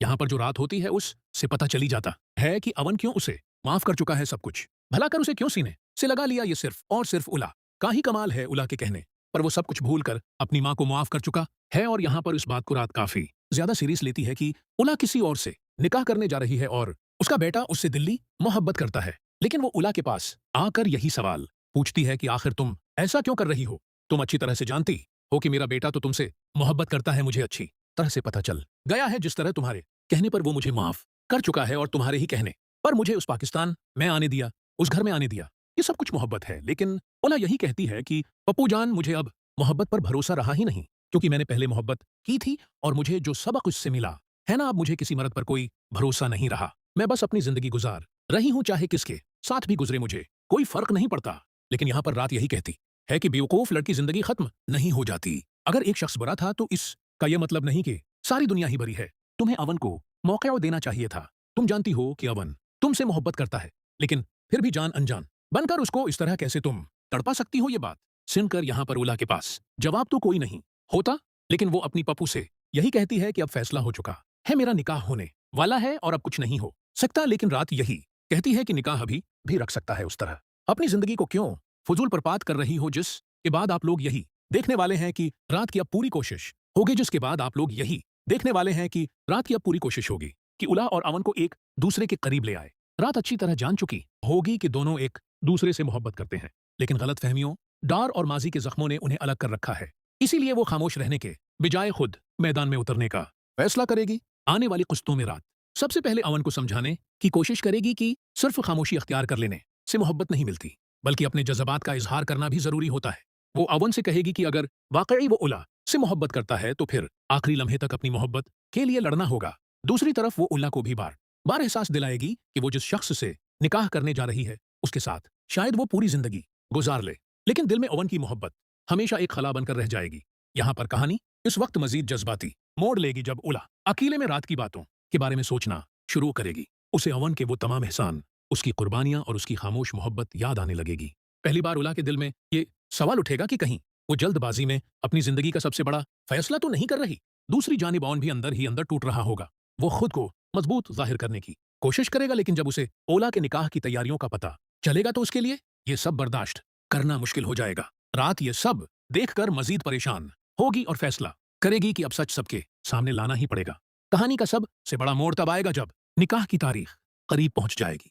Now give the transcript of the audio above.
यहाँ पर जो रात होती है उस से पता चली जाता है कि अवन क्यों उसे माफ कर चुका है सब कुछ। भला कर उसे क्यों सीने से लगा लिया ये सिर्फ और सिर्फ उला का ही कमाल है उला के कहने पर वो सब कुछ भूल कर अपनी माँ को माफ कर चुका है। और यहाँ पर इस बात को रात काफी ज्यादा सीरियस लेती है कि उला किसी और से निकाह करने जा रही है और उसका बेटा उससे दिल्ली मोहब्बत करता है। लेकिन वो उला के पास आकर यही सवाल पूछती है कि आखिर तुम ऐसा क्यों कर रही हो? तुम अच्छी तरह से जानती हो कि मेरा बेटा तो तुमसे मोहब्बत करता है, मुझे अच्छी तरह से पता चल गया है। जिस तरह तुम्हारे कहने पर वो मुझे माफ कर चुका है और तुम्हारे ही कहने पर मुझे उस पाकिस्तान में आने दिया, उस घर में आने दिया, ये सब कुछ मोहब्बत है। लेकिन उला यही कहती है कि पप्पू जान, मुझे अब मोहब्बत पर भरोसा रहा ही नहीं, क्योंकि मैंने पहले मोहब्बत की थी और मुझे जो सबक उससे मिला है ना, अब मुझे किसी मर्द पर कोई भरोसा नहीं रहा। मैं बस अपनी जिंदगी गुजार रही हूं, चाहे किसके साथ भी गुजरे मुझे कोई फर्क नहीं पड़ता। लेकिन यहां पर रात यही कहती है कि बेवकूफ लड़की जिंदगी खत्म नहीं हो जाती। अगर एक शख्स बुरा था तो इसका यह मतलब नहीं कि सारी दुनिया ही बुरी है। तुम्हें अवन को मौका देना चाहिए था। तुम जानती हो कि अवन तुमसे मोहब्बत करता है, लेकिन फिर भी जान अनजान बनकर उसको इस तरह कैसे तुम तड़पा सकती हो? ये बात सुनकर यहां पर उला के पास जवाब तो कोई नहीं होता, लेकिन वो अपनी पप्पू से यही कहती है कि अब फैसला हो चुका है, मेरा निकाह होने वाला है और अब कुछ नहीं हो सकता। लेकिन रात यही कहती है कि निकाह अभी भी रख सकता है। उस तरह अपनी जिंदगी को क्यों फजूल बर्बाद कर रही हो, जिसके बाद आप लोग यही देखने वाले हैं कि रात की अब पूरी कोशिश होगी जिसके बाद आप लोग यही देखने वाले हैं कि रात की अब पूरी कोशिश होगी कि उला और अवन को एक दूसरे के करीब ले आए। रात अच्छी तरह जान चुकी होगी कि दोनों एक दूसरे से मोहब्बत करते हैं, लेकिन गलत फहमियों, डर और माजी के जख्मों ने उन्हें अलग कर रखा है। इसीलिए वो खामोश रहने के बजाय खुद मैदान में उतरने का फैसला करेगी। आने वाली कुश्तों में रात सबसे पहले अवन को समझाने की कोशिश करेगी कि सिर्फ खामोशी अख्तियार कर लेने से मोहब्बत नहीं मिलती, बल्कि अपने जज्बात का इजहार करना भी जरूरी होता है। वो अवन से कहेगी कि अगर वाकई वो उला से मोहब्बत करता है तो फिर आखिरी लम्हे तक अपनी मोहब्बत के लिए लड़ना होगा। दूसरी तरफ वो उल्ला को भी बार बार एहसास दिलाएगी कि वो जिस शख्स से निकाह करने जा रही है उसके साथ शायद वो पूरी जिंदगी गुजार ले, लेकिन दिल में अवन की मोहब्बत हमेशा एक खला बनकर रह जाएगी। यहाँ पर कहानी इस वक्त मजीद जज्बाती मोड़ लेगी जब उला अकेले में रात की बातों के बारे में सोचना शुरू करेगी। उसे अवन के वो तमाम एहसान, उसकी कुर्बानियां और उसकी खामोश मोहब्बत याद आने लगेगी। पहली बार उला के दिल में ये सवाल उठेगा कि कहीं वो जल्दबाजी में अपनी जिंदगी का सबसे बड़ा फैसला तो नहीं कर रही। दूसरी जानिब अवन भी अंदर ही अंदर टूट रहा होगा। वो खुद को मजबूत जाहिर करने की कोशिश करेगा, लेकिन जब उसे ओला के निकाह की तैयारियों का पता चलेगा तो उसके लिए ये सब बर्दाश्त करना मुश्किल हो जाएगा। रात ये सब देखकर मजीद परेशान होगी और फैसला करेगी कि अब सच सबके सामने लाना ही पड़ेगा। कहानी का सबसे बड़ा मोड़ तब आएगा जब निकाह की तारीख करीब पहुंच जाएगी।